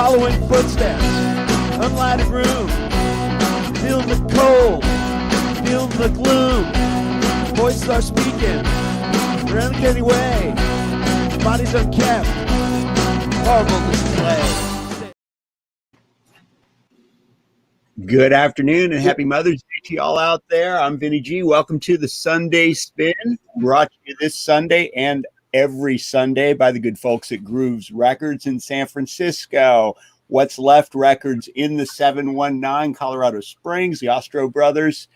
following footsteps, unlighted room, feeling the cold, feeling the gloom. Voices are speaking, around any way, bodies unkept, horrible display. Good afternoon and happy Mother's Day to y'all out there. I'm Vinny G. Welcome to the Sunday Spin, brought to you this Sunday and every Sunday by the good folks at Grooves Records in San Francisco. What's Left Records in the 719 Colorado Springs, the Ostro Brothers,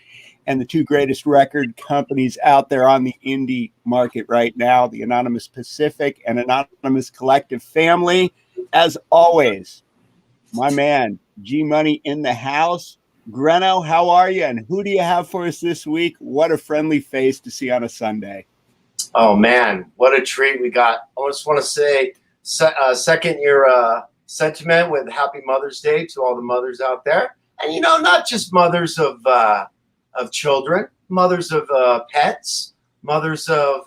and the two greatest record companies out there on the indie market right now, the Anonymous Pacific and Anonymous Collective family. As always, my man, G Money in the house. Greno, how are you? And who do you have for us this week? What a friendly face to see on a Sunday. Oh, man, what a treat we got. I just want to say second your sentiment with Happy Mother's Day to all the mothers out there. And, you know, not just mothers of children, mothers of pets, mothers of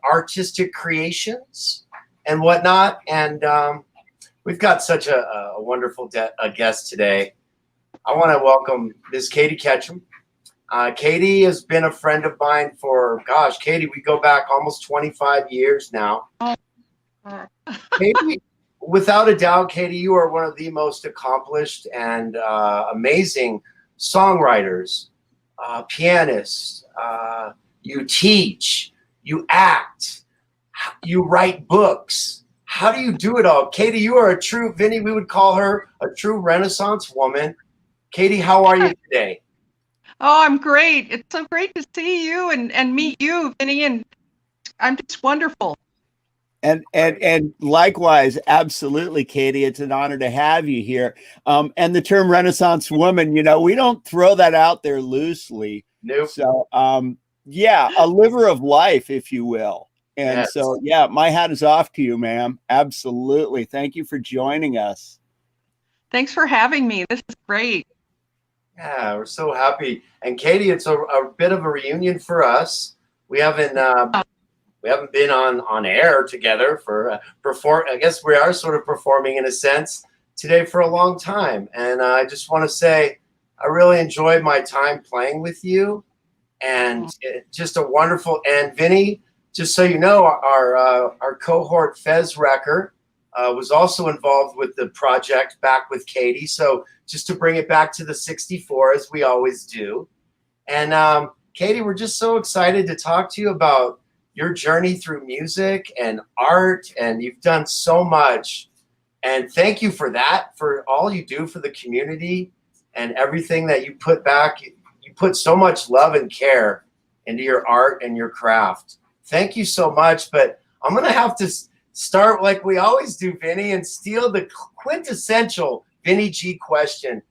artistic creations and whatnot. And we've got such a wonderful guest today. I want to welcome Ms. Katie Ketchum. Katie has been a friend of mine for, gosh, Katie, we go back almost 25 years now. Katie, without a doubt, Katie, you are one of the most accomplished and amazing songwriters, pianists. You teach, you act, you write books. How do you do it all? Katie, you are a true, Vinny, we would call her a true Renaissance woman. Katie, how are you today? Oh, I'm great. It's so great to see you and meet you, Vinny, and I'm just wonderful. And likewise, absolutely, Katie. It's an honor to have you here. And the term Renaissance woman, you know, we don't throw that out there loosely. Nope. So, yeah, a liver of life, if you will. And yes. So, yeah, my hat is off to you, ma'am. Absolutely. Thank you for joining us. Thanks for having me. This is great. Yeah, we're so happy. And Katie, it's a bit of a reunion for us. We haven't been on air together for I guess we are sort of performing in a sense today for a long time. And I just want to say I really enjoyed my time playing with you, and just a wonderful. And Vinny, just so you know, our cohort Fez Recker was also involved with the project back with Katie. So just to bring it back to the 64, as we always do. And Katie, we're just so excited to talk to you about your journey through music and art. And you've done so much. And thank you for that, for all you do for the community and everything that you put back. You put so much love and care into your art and your craft. Thank you so much. But I'm going to have to start like we always do, Vinny, and steal the quintessential Vinny G question.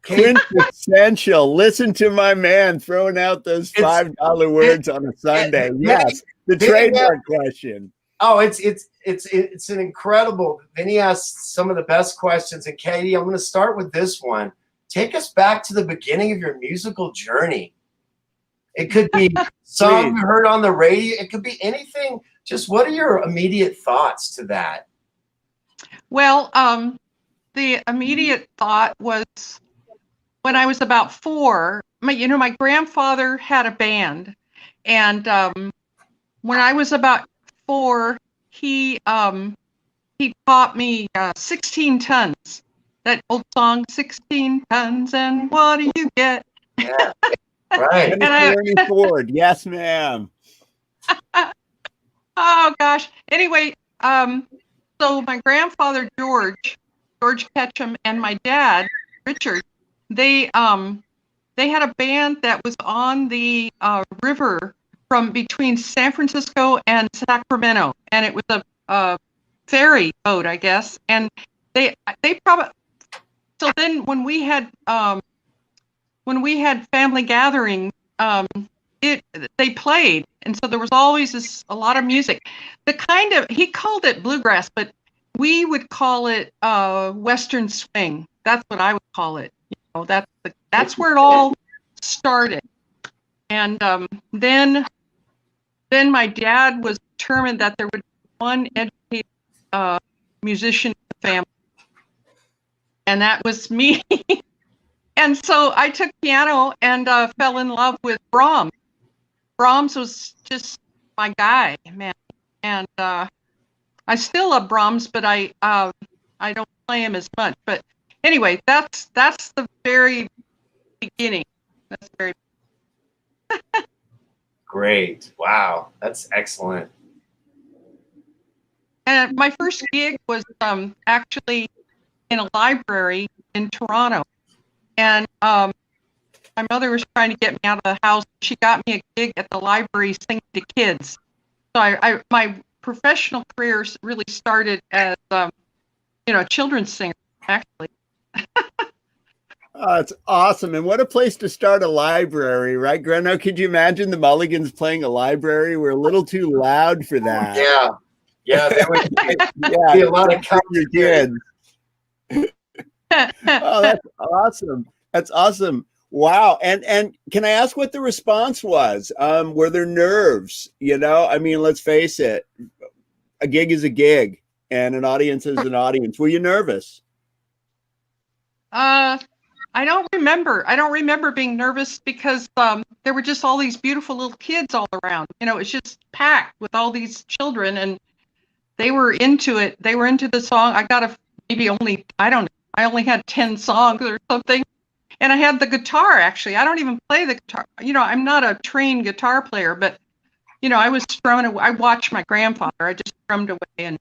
Quintessential. Listen to my man throwing out those $5 words on a Sunday. Yes, the trademark question. Oh, it's an incredible. Vinny asks some of the best questions, and Katie, I'm going to start with this one. Take us back to the beginning of your musical journey. It could be song you heard on the radio. It could be anything. Just what are your immediate thoughts to that? Well, the immediate thought was when I was about 4. My grandfather had a band, and when I was about 4, he taught me 16 tons. That old song, 16 tons, and what do you get? Yeah, right. And Ford. Yes, ma'am. Oh gosh. Anyway, so my grandfather George Ketchum, and my dad Richard, they had a band that was on the river from between San Francisco and Sacramento, and it was a ferry boat, I guess. And they probably, so then when we had family gatherings, they played, and so there was always a lot of music. He called it bluegrass, but we would call it Western swing. That's what I would call it. You know, that's where it all started. And then my dad was determined that there would be one educated musician in the family. and that was me. And so I took piano and fell in love with Brahms. Brahms was just my guy, man. And I still love Brahms, but I don't play him as much. But anyway, that's the very beginning. That's very Great. Wow. That's excellent. And my first gig was actually in a library in Toronto. And my mother was trying to get me out of the house. She got me a gig at the library singing to kids. So my professional career really started as a children's singer, actually. Oh, it's awesome. And what a place to start a library, right, Greno? Could you imagine the Mulligans playing a library? We're a little too loud for that. Yeah. Yeah. There would Yeah, be a lot of your kids. Oh, that's awesome. That's awesome. Wow. And can I ask what the response was? Were there nerves? I mean, let's face it, a gig is a gig and an audience is an audience. Were you nervous? I don't remember being nervous because there were just all these beautiful little kids all around. It was just packed with all these children, and they were into it. They were into the song. I only had 10 songs or something. And I had the guitar, actually. I don't even play the guitar. I'm not a trained guitar player, but, I was strumming away. I watched my grandfather. I just strummed away and,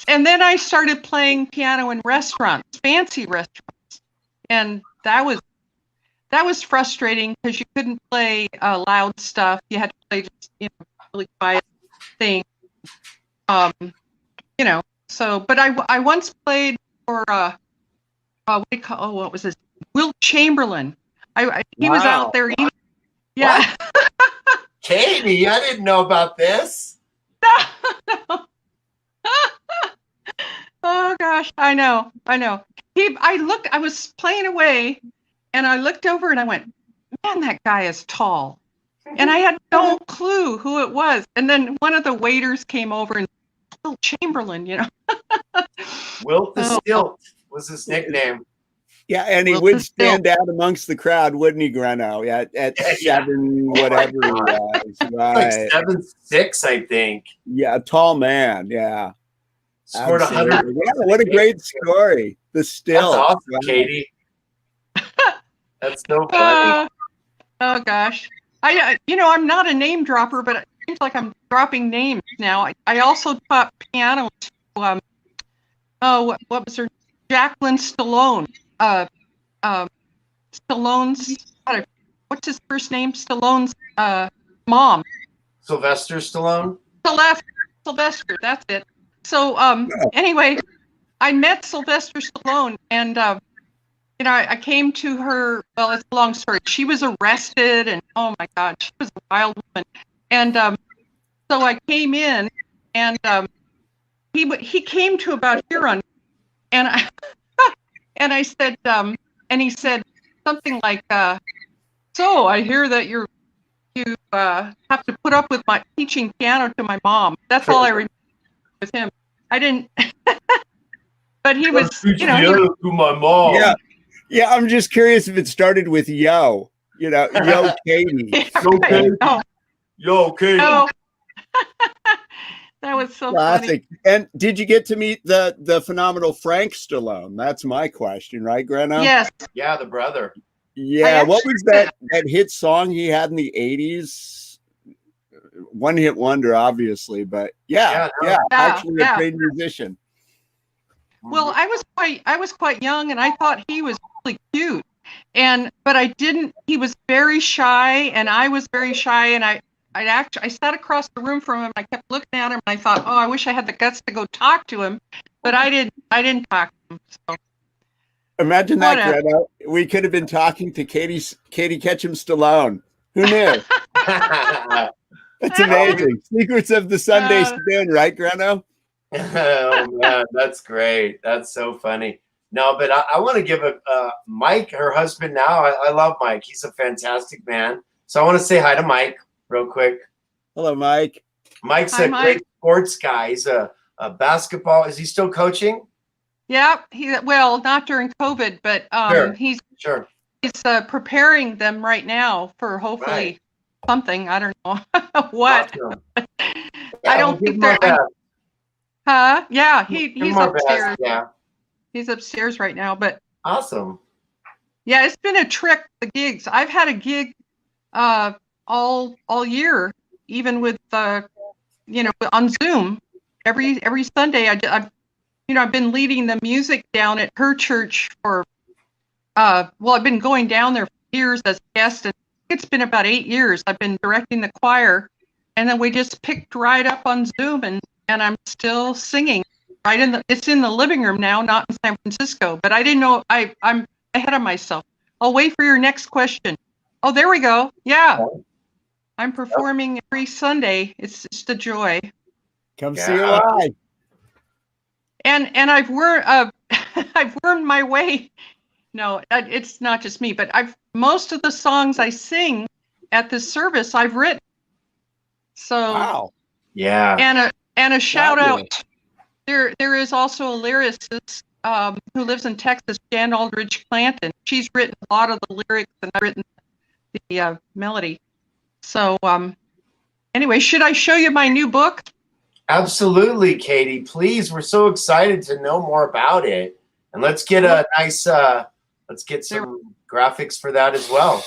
And then I started playing piano in restaurants, fancy restaurants. And that was frustrating because you couldn't play loud stuff. You had to play just, really quiet things. But I once played for what was this? Wilt Chamberlain. He was out there eating. Yeah. Katie, I didn't know about this. No. Oh gosh, I know. I was playing away and I looked over and I went, man, that guy is tall. And I had no clue who it was. And then one of the waiters came over and Wilt Chamberlain, Wilt the Stilt was his nickname. Yeah, and he would stand out amongst the crowd, wouldn't he, Greno? Yeah, at 7, whatever he was. Right. Like 7'6", I think. Yeah, a tall man. Yeah. Scored 100. Yeah, what a great story. The Stilt. That's awesome, right? Katie. That's so funny. Oh gosh. I'm not a name dropper, but it seems like I'm dropping names now. I also taught piano to what was her? Jacqueline Stallone. Stallone's what's his first name? Stallone's mom. Sylvester Stallone? Sylvester, that's it. So anyway, I met Sylvester Stallone and I came to her, well, it's a long story. She was arrested and oh my God, she was a wild woman. And so I came in and he came to about here on and I said and he said something like so I hear that you have to put up with my teaching piano to my mom. That's all I remember with him. I didn't but he was to my mom. Yeah, I'm just curious if it started with yo Katie. Yo, Katie. Yo, Katie. Oh. That was so classic. funny. And did you get to meet the phenomenal Frank Stallone? That's my question, right, Greno? Yes. Yeah, the brother. Yeah. What was that hit song he had in the 80s? One hit wonder, obviously, but actually a great musician. Well, I was quite young and I thought he was really cute. But I didn't, he was very shy and I was very shy and I sat across the room from him. I kept looking at him and I thought, oh, I wish I had the guts to go talk to him, but I didn't talk to him. So imagine that, Greta. We could have been talking to Katie Ketchum Stallone. Who knew? That's amazing. Secrets of the Sunday Spin, right, Greno? Oh man, that's great. That's so funny. No, but I want to give Mike, her husband now. I love Mike. He's a fantastic man. So I want to say hi to Mike real quick. Hello, Mike. Mike's a great sports guy. He's a basketball. Is he still coaching? Yeah, well, not during COVID, but Sure. he's Sure. preparing them right now for hopefully Right. something. I don't know what. Awesome. I don't think they're. Huh? Yeah, he's upstairs. Yeah. He's upstairs right now, but Awesome. yeah, it's been a trick, the gigs. I've had a gig all year, even with on Zoom. Every Sunday I've been leading the music down at her church for I've been going down there for years as a guest, and it's been about 8 years. I've been directing the choir, and then we just picked right up on Zoom, and I'm still singing it's in the living room now, not in San Francisco. But I didn't know I'm ahead of myself. I'll wait for your next question. Oh, there we go. Yeah. I'm performing every Sunday. It's just a joy. Come see her live. And I've wormed my way. No, it's not just me, but most of the songs I sing at this service I've written. So wow. Yeah. And a shout out. There is also a lyricist who lives in Texas, Jan Aldridge Clanton. She's written a lot of the lyrics, and I've written the melody. So anyway, should I show you my new book? Absolutely, Katie. Please, we're so excited to know more about it, and let's get a nice let's get some graphics for that as well.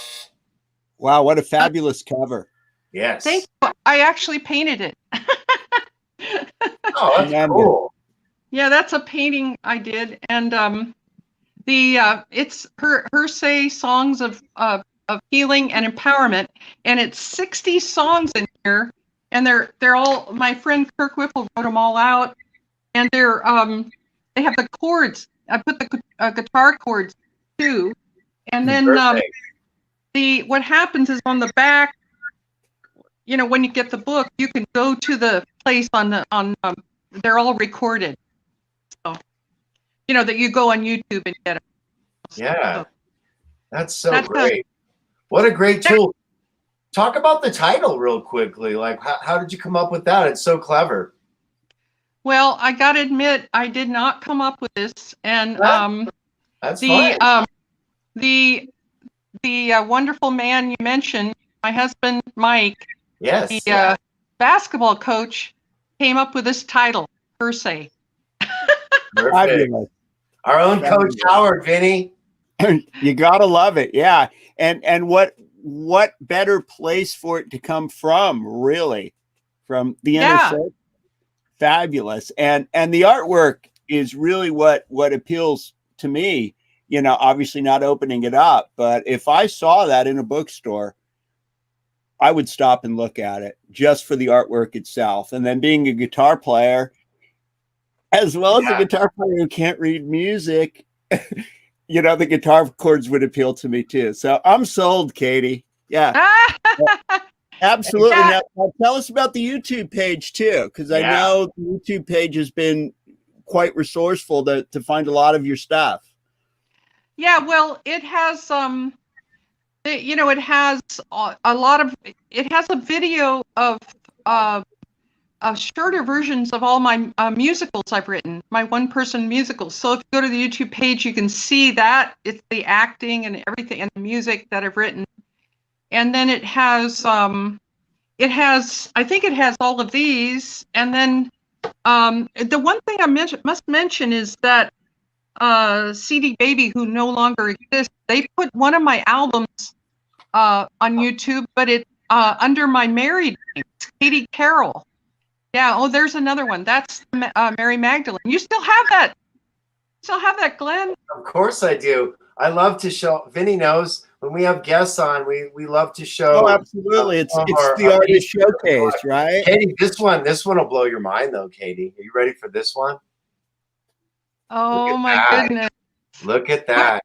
Wow, what a fabulous cover. Yes. Thank you. I actually painted it. Oh, that's cool. Yeah, that's a painting I did, and it's her say songs of healing and empowerment, and it's 60 songs in here, and they're all, my friend Kirk Whipple wrote them all out, and they have the chords. I put the guitar chords too, and then what happens is on the back, when you get the book, you can go to the place they're all recorded. So, that you go on YouTube and get them. Yeah. That's so great. What a great tool. Talk about the title real quickly. Like, how did you come up with that? It's so clever. Well, I got to admit, I did not come up with this. And that's fine. The wonderful man you mentioned, my husband, Mike, the basketball coach, came up with this title, per se. Perfect. Our own Coach Howard, Vinny. You gotta love it, yeah. And what better place for it to come from, really, from the inner circle? Fabulous. And the artwork is really what appeals to me. Obviously not opening it up, but if I saw that in a bookstore, I would stop and look at it just for the artwork itself. And then being a guitar player, as well as a guitar player who can't read music, the guitar chords would appeal to me too. So I'm sold, Katie. Yeah. Absolutely. Yeah. Now, tell us about the YouTube page too, because I know the YouTube page has been quite resourceful to find a lot of your stuff. Yeah, well, it has it has a lot of, it has a video of shorter versions of all my musicals I've written, my one-person musicals. So if you go to the YouTube page, you can see that it's the acting and everything and the music that I've written. And then it has I think it has all of these. And then the one thing I must mention is that CD Baby, who no longer exists, they put one of my albums on YouTube, but it under my married name, Katie Carroll. Yeah. Oh, there's another one. That's Mary Magdalene. You still have that? Still have that, Glenn? Of course I do. I love to show. Vinny knows when we have guests on, we love to show. Oh, absolutely. It's the artist showcase, right? Katie, this one will blow your mind, though. Katie, are you ready for this one? Oh my goodness! Look at that.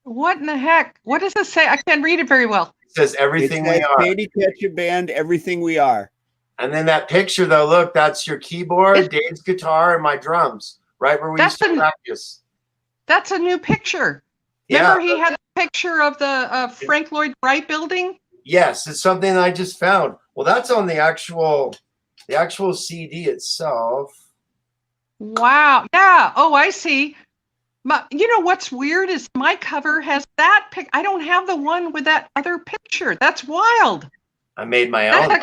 What in the heck? What does it say? I can't read it very well. It says everything we are. Katie Ketchum Band, everything we are. And then that picture, though, look, that's your keyboard, Dave's guitar, and my drums, right where we used to practice. That's a new picture. Remember he had a picture of the Frank Lloyd Wright building? Yes, it's something I just found. Well, that's on the actual The actual CD itself. Wow. Yeah. Oh, I see. You know what's weird is my cover has that pic. I don't have the one with that other picture. That's wild. I made my own.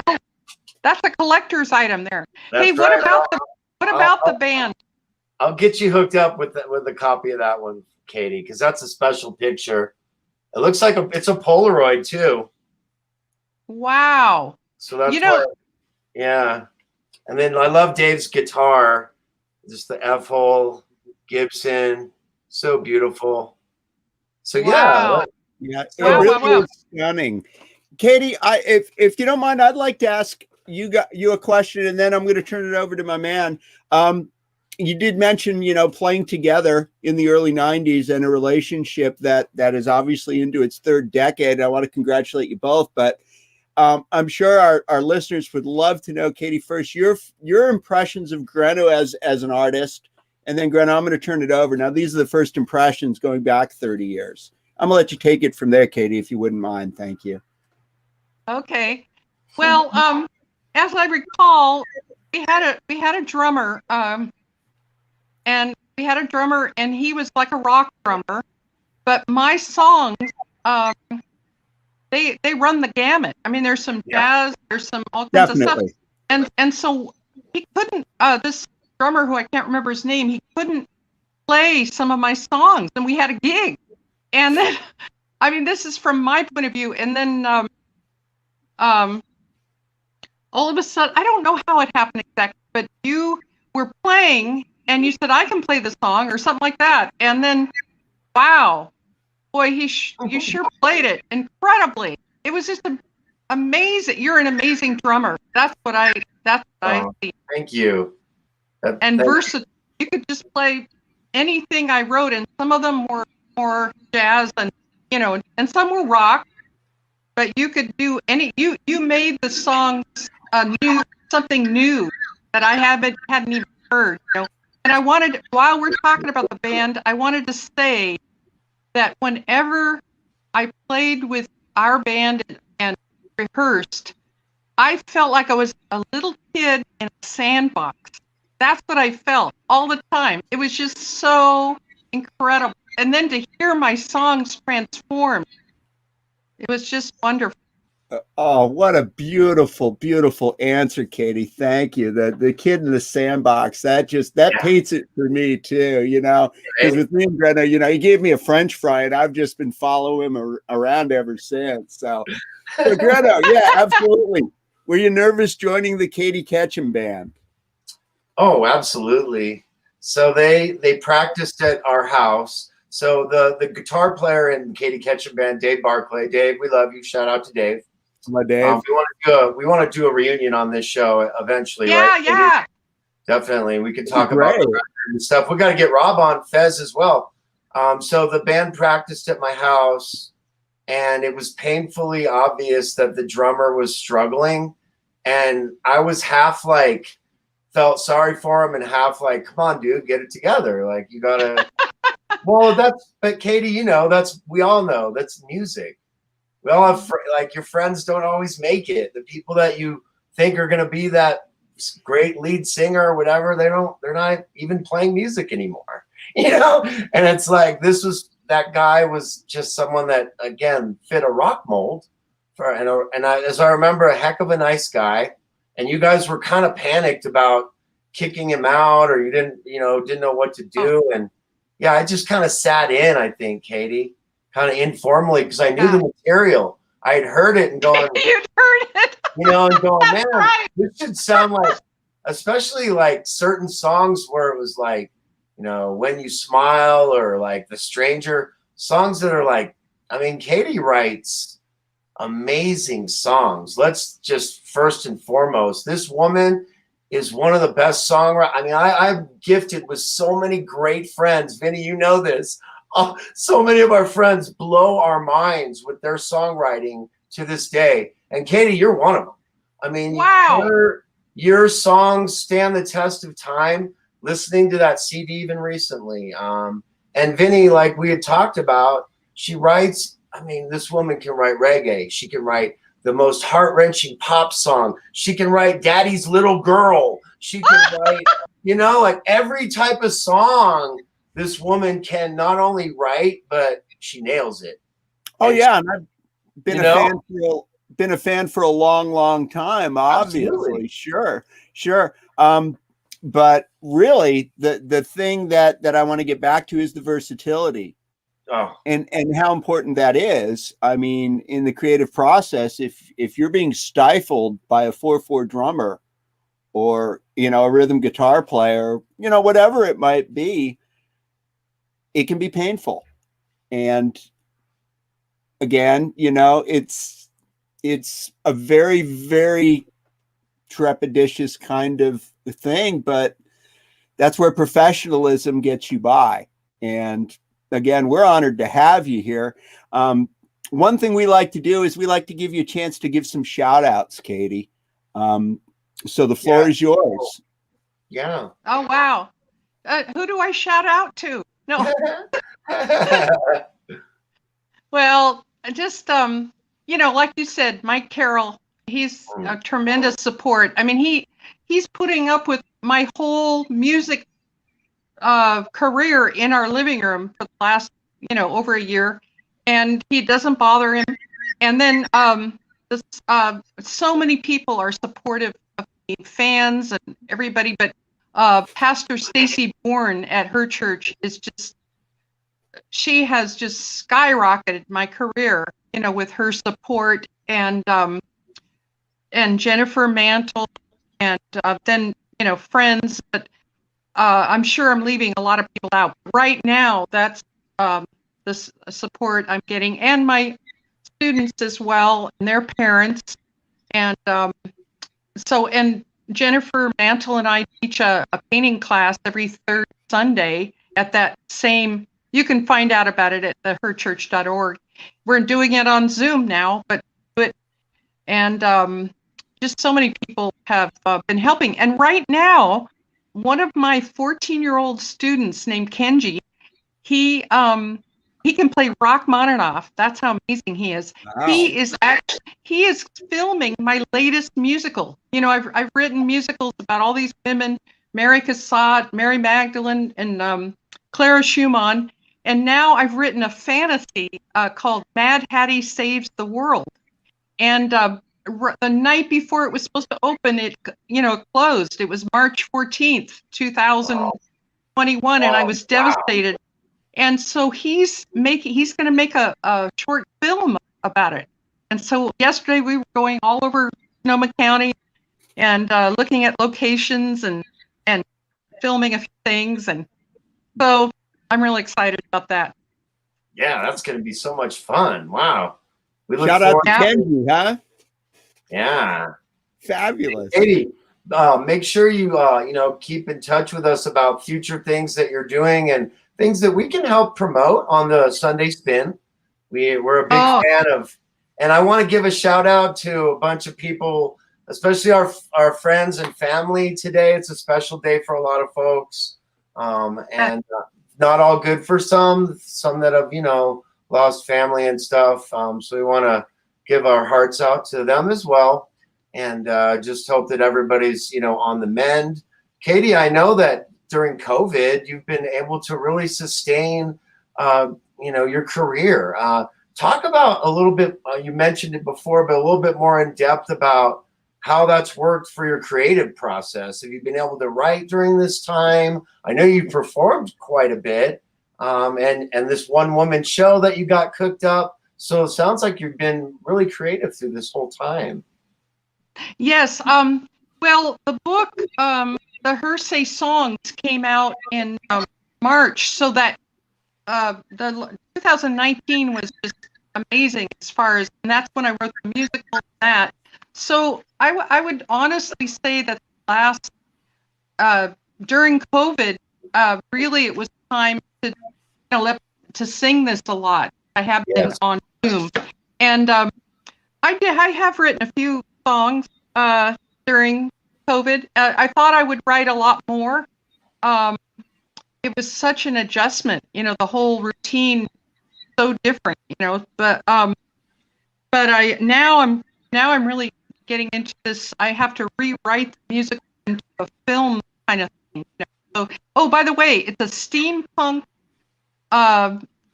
That's a collector's item there. That's Hey, what right. about the band? I'll get you hooked up with a copy of that one, Katie, because that's a special picture. It looks like it's a Polaroid too. Wow. So that's yeah. And then I love Dave's guitar, just the F hole, Gibson, so beautiful. So wow. Yeah, it Wow, really wow. is stunning. Katie, if you don't mind, I'd like to ask you a question, and then I'm going to turn it over to my man. You did mention, playing together in the early '90s and a relationship that is obviously into its third decade. I want to congratulate you both, but I'm sure our listeners would love to know, Katie, first your impressions of Greno as an artist, and then Greno, I'm going to turn it over. Now, these are the first impressions going back 30 years. I'm going to let you take it from there, Katie, if you wouldn't mind. Thank you. Okay. Well, as I recall, we had a drummer, and he was like a rock drummer, but my songs, they run the gamut. I mean, there's some jazz, there's some all kinds of stuff, and so he couldn't. This drummer, who I can't remember his name, he couldn't play some of my songs, and we had a gig, and then, I mean, this is from my point of view, and then all of a sudden, I don't know how it happened exactly, but you were playing and you said, I can play the song or something like that. And then, wow, boy, you sure played it incredibly. It was just amazing. You're an amazing drummer. That's what I see. Thank you. And versatile. You could just play anything I wrote, and some of them were more jazz and, and some were rock. But you could do you made the songs something new that I hadn't even heard, And I wanted, while we're talking about the band, I wanted to say that whenever I played with our band and rehearsed, I felt like I was a little kid in a sandbox. That's what I felt all the time. It was just so incredible. And then to hear my songs transform, it was just wonderful. Oh, what a beautiful, beautiful answer, Katie. Thank you. The kid in the sandbox, that paints it for me too, because with me and Greno, he gave me a French fry and I've just been following him around ever since. So Greno, yeah, absolutely. Were you nervous joining the Katie Ketchum band? Oh, absolutely. So they practiced at our house. So the guitar player in Katie Ketchum band, Dave Barclay. Dave, we love you. Shout out to Dave. My Dave. We want to do a reunion on this show eventually. Yeah, right? yeah. Definitely. We can talk about the record and stuff. We got to get Rob on, Fez as well. So the band practiced at my house, and it was painfully obvious that the drummer was struggling. And I was half like, felt sorry for him and half like, come on, dude, get it together. Like, you got to. Well, but Katie, we all know that's music. We all have, like, your friends don't always make it. The people that you think are going to be that great lead singer or whatever, they're not even playing music anymore, And it's like, that guy was just someone that, again, fit a rock mold as I remember, a heck of a nice guy. And you guys were kind of panicked about kicking him out, or you didn't know what to do. And yeah, I just kind of sat in, I think, Katie, kind of informally, because I knew the material. I had heard it and going, you'd heard it, and going, man, right. This should sound like, especially like certain songs where it was like, When You Smile, or like The Stranger, songs that are like, I mean, Katie writes amazing songs. Let's just first and foremost, this woman is one of the best songwriters. I mean, I'm gifted with so many great friends. Vinny, you know this. So many of our friends blow our minds with their songwriting to this day. And Katie, you're one of them. I mean, wow. Your songs stand the test of time. Listening to that CD even recently. And Vinny, like we had talked about, she writes, I mean, this woman can write reggae. She can write the most heart-wrenching pop song. She can write Daddy's Little Girl. She can write, you know, like every type of song this woman can not only write, but she nails it. Oh And yeah, and I've been you a know? fan for been a fan for a long, long time. Obviously, Absolutely. sure. But really, the thing that I want to get back to is the versatility. Oh, And how important that is. I mean, in the creative process, if you're being stifled by a 4/4 drummer, or a rhythm guitar player, whatever it might be, it can be painful. And again, it's a very, very trepidatious kind of thing, but that's where professionalism gets you by. And again, we're honored to have you here. One thing we like to do is we like to give you a chance to give some shout outs, Katie. So the floor is yours. yeah. Oh, wow. Who do I shout out to? No. Well, just, like you said, Mike Carroll, he's a tremendous support. I mean, he's putting up with my whole music career in our living room for the last, over a year, and he doesn't bother him. And then so many people are supportive of me, fans and everybody, but Pastor Stacy Bourne at her church is just, she has just skyrocketed my career, with her support, and Jennifer Mantle, and then, friends, but I'm sure I'm leaving a lot of people out. Right now, that's the support I'm getting, and my students as well, and their parents. And and Jennifer Mantle and I teach a painting class every third Sunday at that same, you can find out about it at herchurch.org. We're doing it on Zoom now, and just so many people have been helping. And right now, one of my 14-year-old students named Kenji, he can play Rachmaninoff. That's how amazing he is. Wow. He is filming my latest musical. I've written musicals about all these women, Mary Cassatt, Mary Magdalene, and Clara Schumann. And now I've written a fantasy called Mad Hattie Saves the World. And the night before it was supposed to open, it closed. It was March 14th, 2021, and I was devastated. And so he's going to make a short film about it. And so yesterday we were going all over Sonoma County and looking at locations and filming a few things. And so I'm really excited about that. Yeah, that's going to be so much fun. Wow. We look Shout out forward to Kenji, huh? Yeah. Fabulous. Katie, make sure you keep in touch with us about future things that you're doing and things that we can help promote on the Sunday Spin. We're a big fan of, and I want to give a shout out to a bunch of people, especially our friends and family today. It's a special day for a lot of folks, and not all good for some that have lost family and stuff. So we want to give our hearts out to them as well, and just hope that everybody's on the mend. Katie, I know that during COVID, you've been able to really sustain your career. Talk about a little bit. You mentioned it before, but a little bit more in depth about how that's worked for your creative process. Have you been able to write during this time? I know you performed quite a bit, and this one woman show that you got cooked up. So it sounds like you've been really creative through this whole time. Yes. Well, the book, the Hersey songs, came out in March, so that the 2019 was just amazing as far as, and that's when I wrote the musical and that. So I would honestly say that last during COVID, really it was time to to sing this a lot. I have been on Zoom, and I have written a few songs during COVID. I thought I would write a lot more. It was such an adjustment, the whole routine so different, but I'm now I'm really getting into this. I have to rewrite the music into a film kind of thing. So, oh, by the way, it's a steampunk.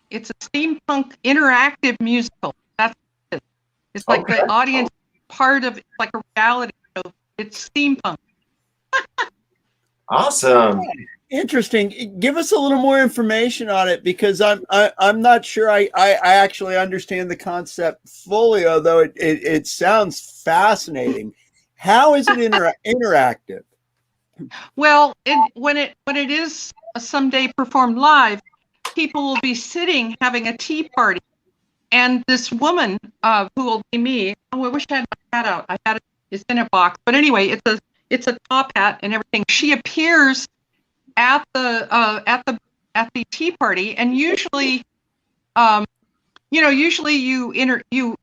It's a steampunk interactive musical. That's it. It's like the audience part of it's like a reality show. It's steampunk. Awesome. Interesting. Give us a little more information on it, because I'm not sure I actually understand the concept fully, although it sounds fascinating. How is it interactive? Well, when it is someday performed live, people will be sitting having a tea party, and this woman who will be me. Oh, I wish I had my hat out. I had it. It's in a box, but anyway, it's a top hat and everything. She appears at the tea party, and usually, usually you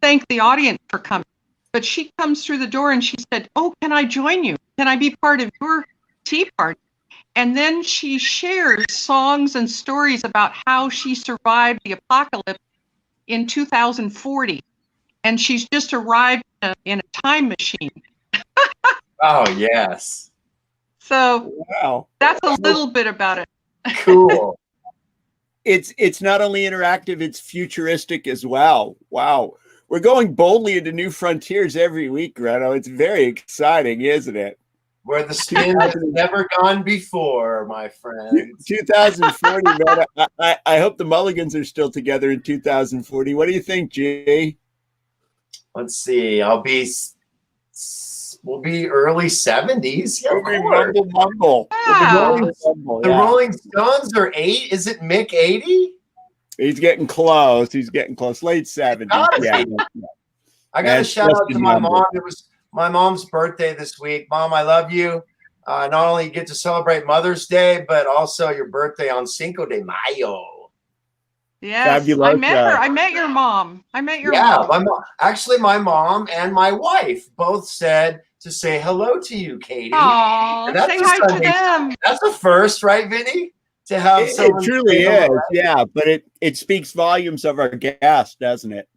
thank the audience for coming, but she comes through the door and she said, "Oh, can I join you? Can I be part of your tea party?" And then she shares songs and stories about how she survived the apocalypse in 2040, and she's just arrived in a time machine. Oh, yes. So Wow, that's a little bit about it. Cool. it's not only interactive, it's futuristic as well. Wow, we're going boldly into new frontiers every week, Reno. It's very exciting, isn't it? Where the spin has never gone before, my friend. 2040, man. I hope the Mulligans are still together in 2040. What do you think, Jay? Let's see. We'll be early 70s. Yeah, of course. Mumble. Wow. The Rolling Stones are 8. Is it Mick 80? He's getting close. Late 70s. Yeah. I got to shout out to my mom. It was my mom's birthday this week. Mom, I love you. Not only get to celebrate Mother's Day, but also your birthday on Cinco de Mayo. Yes, Fabulous. I met her. I met your mom. My mom. Actually, my mom and my wife both said to say hello to you, Katie. Aww, say hi to them. That's a first, right, Vinny? To have it truly is, yeah. But it speaks volumes of our guest, doesn't it?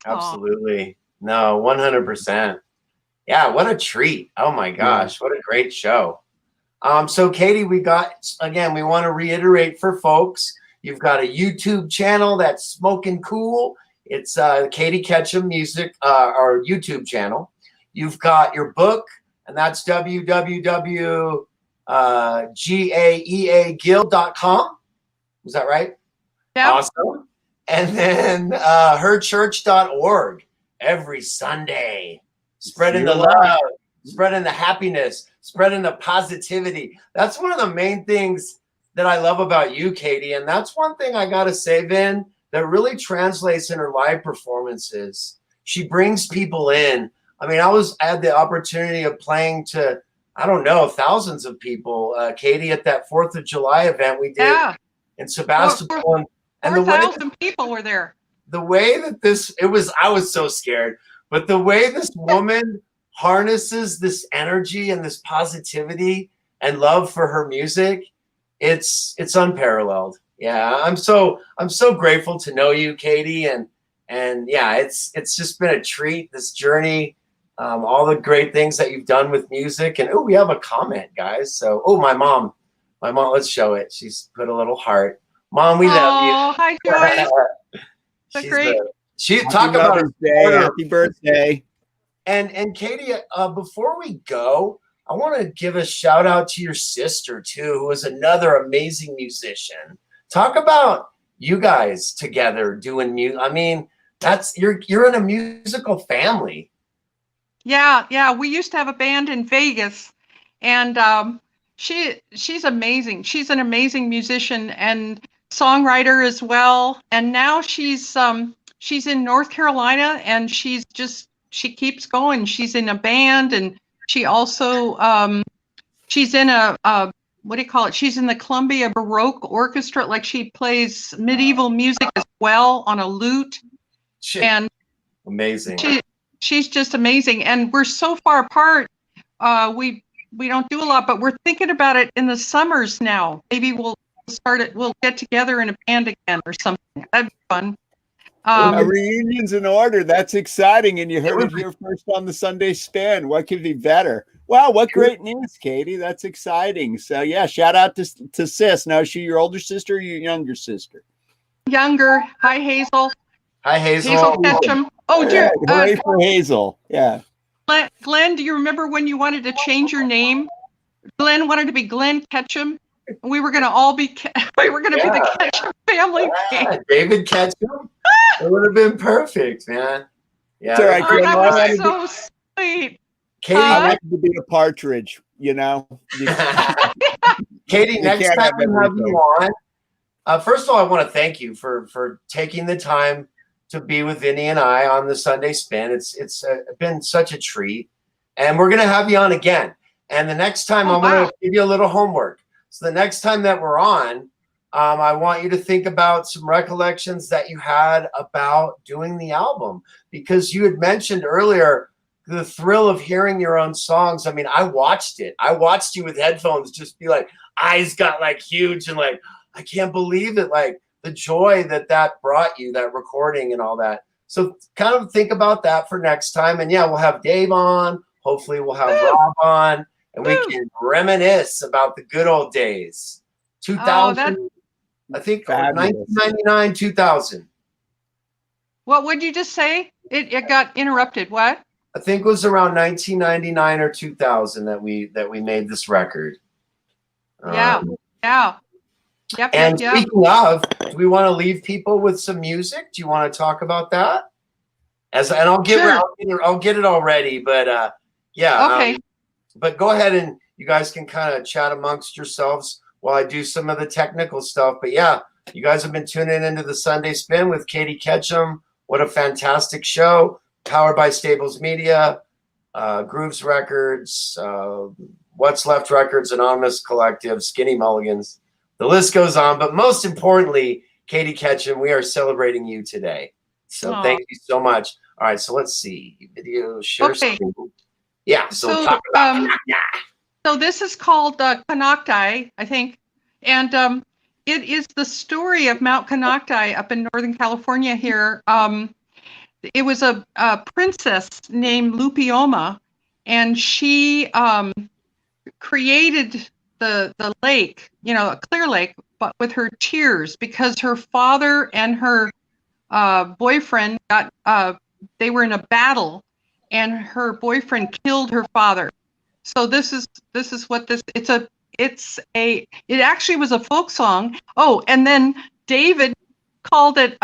Absolutely. No, 100%. Yeah, what a treat. Oh my gosh, what a great show. So Katie, we want to reiterate for folks, you've got a YouTube channel that's smoking cool. It's Katie Ketchum Music, our YouTube channel. You've got your book, and that's www.gaeaguild.com. Was that right? Yeah. Awesome. And then herchurch.org every Sunday. Spreading the love, spreading the happiness, spreading the positivity. That's one of the main things that I love about you, Katie. And that's one thing I got to say, Vin, that really translates in her live performances. She brings people in. I mean, I had the opportunity of playing to, I don't know, thousands of people. Katie, at that 4th of July event we did in Sebastopol. And 4,000 people were there. The way that I was so scared. But the way this woman harnesses this energy and this positivity and love for her music, it's unparalleled. Yeah, I'm so grateful to know you, Katie, and yeah, it's just been a treat, this journey, all the great things that you've done with music. And we have a comment, guys. So my mom, let's show it. She's put a little heart. Mom, we love you. Oh, hi, Joyce. That's great. Talk about her Happy birthday. And Katie, before we go, I want to give a shout out to your sister too, who is another amazing musician. Talk about you guys together doing music. I mean, you're in a musical family. Yeah. We used to have a band in Vegas, and she's amazing. She's an amazing musician and songwriter as well. And now she's in North Carolina, and she keeps going. She's in a band, and she also she's in a what do you call it? She's in the Columbia Baroque Orchestra. Like, she plays medieval music as well on a lute. And amazing. She's just amazing. And we're so far apart. We don't do a lot, but we're thinking about it in the summers now. Maybe we'll get together in a band again or something. That'd be fun. A reunion's in order. That's exciting. And you heard it here first on the Sunday Spin. What could be better? Wow, what great news, Katie. That's exciting. So yeah, shout out to Sis. Now, is she your older sister or your younger sister? Younger. Hi, Hazel. Hi, Hazel. Hazel Ketchum. Oh, dear. Hooray for Hazel. Yeah. Glenn, do you remember when you wanted to change your name? Glenn wanted to be Glenn Ketchum. We were going to all be, we were going to be the Ketchum family. Yeah, David Ketchum. It would have been perfect, man. Yeah. It's all right, Oh, that was so sweet. Katie, I like to be a partridge, you know. Katie, next time we have you on, first of all, I want to thank you for taking the time to be with Vinny and I on the Sunday Spin. It's been such a treat, and we're gonna have you on again. And the next time, I'm gonna give you a little homework. So the next time that we're on, I want you to think about some recollections that you had about doing the album, because you had mentioned earlier the thrill of hearing your own songs. I mean, I watched it. I watched you with headphones, just be like, eyes got like huge and like, I can't believe it. Like the joy that brought you, that recording and all that. So kind of think about that for next time. And yeah, we'll have Dave on. Hopefully we'll have Rob on, and we can reminisce about the good old days. 2000, I think 1999, 2000. What would you just say? It got interrupted. What? I think it was around 1999 or 2000 that we made this record. Yeah. Yep. And speaking of, do we want to leave people with some music? Do you want to talk about that? I'll get it all ready, but yeah. Okay. But go ahead and you guys can kind of chat amongst yourselves while I do some of the technical stuff. But yeah, you guys have been tuning into the Sunday Spin with Katie Ketchum. What a fantastic show. Powered by Stables Media, Grooves Records, What's Left Records, Anonymous Collective, Skinny Mulligans. The list goes on. But most importantly, Katie Ketchum, we are celebrating you today. So thank you so much. All right, so let's see. Video share screen. Yeah, so talk about So this is called Konocti, I think. And it is the story of Mount Konocti up in Northern California here. It was a princess named Lupioma, and she created the lake, a clear lake, but with her tears, because her father and her boyfriend they were in a battle, and her boyfriend killed her father. So this is what it actually was a folk song. Oh, and then David called it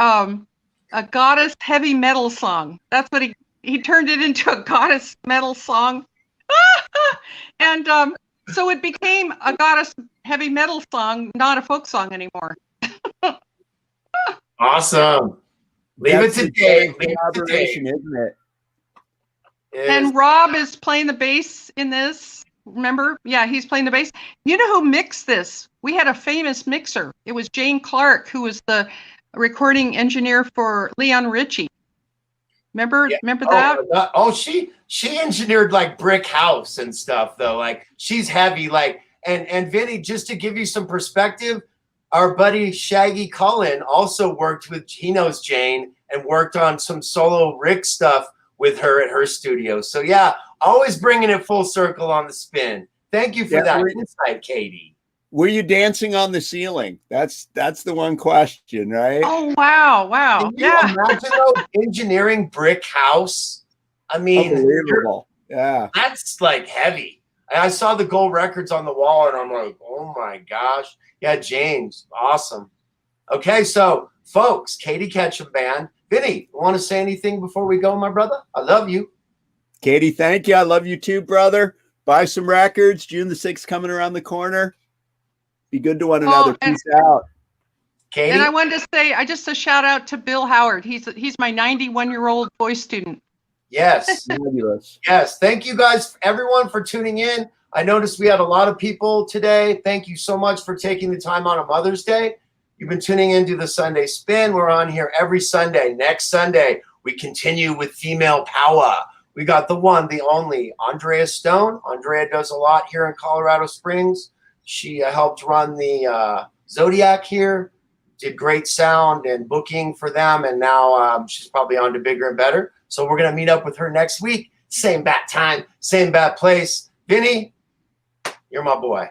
a goddess heavy metal song. That's what he turned it into, a goddess metal song. And so it became a goddess heavy metal song, not a folk song anymore. Awesome. Leave it to Dave. Collaboration, isn't it? And Rob is playing the bass in this. Remember? Yeah, he's playing the bass. You know who mixed this? We had a famous mixer. It was Jane Clark, who was the recording engineer for Leon Richie. Remember that? She engineered like Brick House and stuff, though. Like, she's heavy. Like, and Vinny, just to give you some perspective, our buddy Shaggy Cullen also worked with, he knows Jane, and worked on some solo Rick stuff with her at her studio. So yeah, always bringing it full circle on the spin. Thank you for that insight, Katie. Were you dancing on the ceiling? That's the one question, right? Oh, wow. Can you imagine though, engineering Brick House? I mean, unbelievable. Yeah. That's like heavy. I saw the gold records on the wall and I'm like, oh my gosh. Yeah, James, awesome. Okay, so folks, Katie Ketchum Band. Vinny, want to say anything before we go, my brother? I love you. Katie, thank you. I love you too, brother. Buy some records. June the 6th coming around the corner. Be good to one another. Peace out. Katie? And I wanted to say, just a shout out to Bill Howard. He's my 91-year-old voice student. Yes. Fabulous. Yes. Thank you guys, everyone, for tuning in. I noticed we had a lot of people today. Thank you so much for taking the time on a Mother's Day. You've been tuning into the Sunday Spin. We're on here every Sunday. Next Sunday, we continue with female power. We got the one, the only, Andrea Stone. Andrea does a lot here in Colorado Springs. She helped run the Zodiac here did great sound and booking for them, and now she's probably on to bigger and better. So we're gonna meet up with her next week. Same bat time, same bat place. Vinny, you're my boy.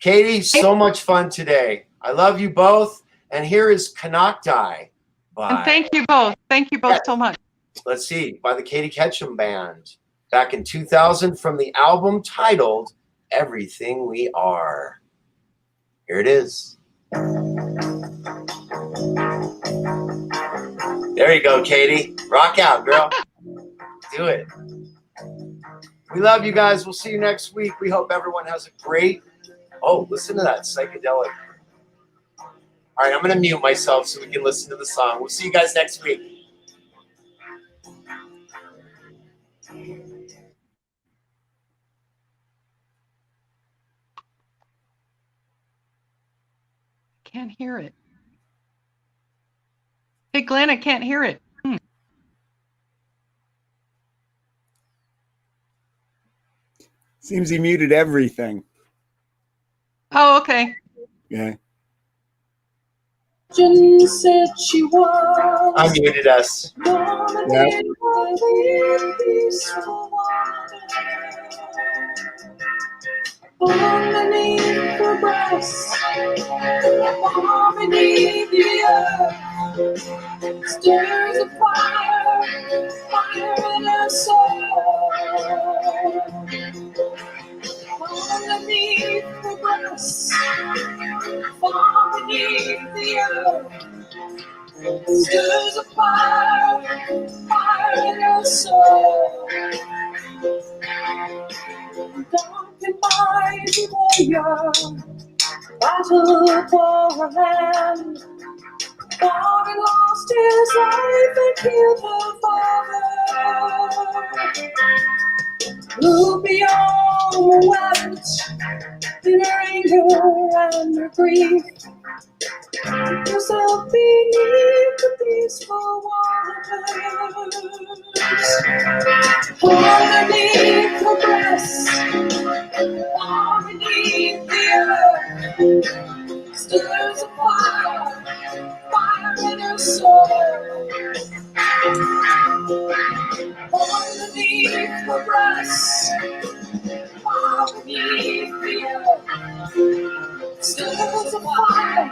Katie, so much fun today. I love you both. And here is Kanakdai by, And thank you both. Thank you both so much. let's see, by the Katie Ketchum Band back in 2000 from the album titled Everything We Are. Here it is. There you go, Katie. Rock out, girl. Do it. We love you guys. We'll see you next week. We hope everyone has a great... Oh, listen to that psychedelic. All right, I'm going to mute myself so we can listen to the song. We'll see you guys next week. Can't hear it. Hey, Glenn, I can't hear it. Seems he muted everything. Oh, okay. Yeah. Said she was Unmuted us. dominated by the peaceful water. Underneath the breast, beneath the earth, stirs a fire, fire in her soul. Underneath the breast, far beneath the earth, stirs a fire, fire in her soul. Dark and mighty warrior, battle for a land. Fought and lost his life and killed her father. Look beyond the weapons in her anger and her grief. Yourself beneath the peaceful waters. Underneath her breast, underneath the earth, stirs a fire, fire in her soul. Underneath her breast, underneath the earth, stirs a fire,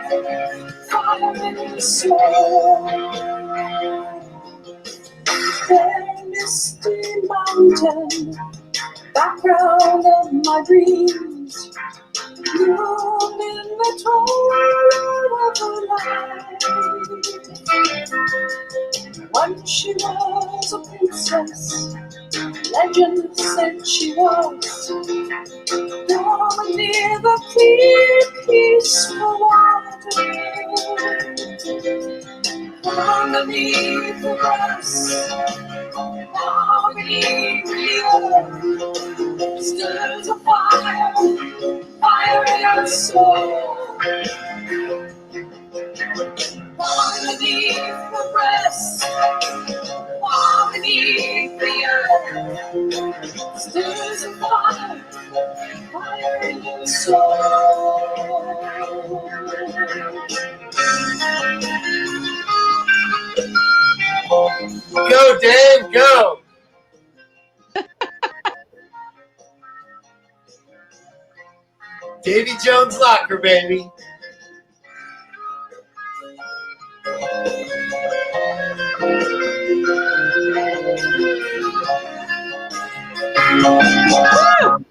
fire in her soul. There, misty mountain, background of my dreams, bloom in the twilight of her life. Once she was a princess, legend said she was, down near the clear, peaceful water. Underneath the grass, underneath the earth, stirs a fire, fire in her soul. Underneath the breast, underneath the earth, stirs a fire, fire in her soul. Go, Dave, go. Davy Jones Locker, baby. Woo!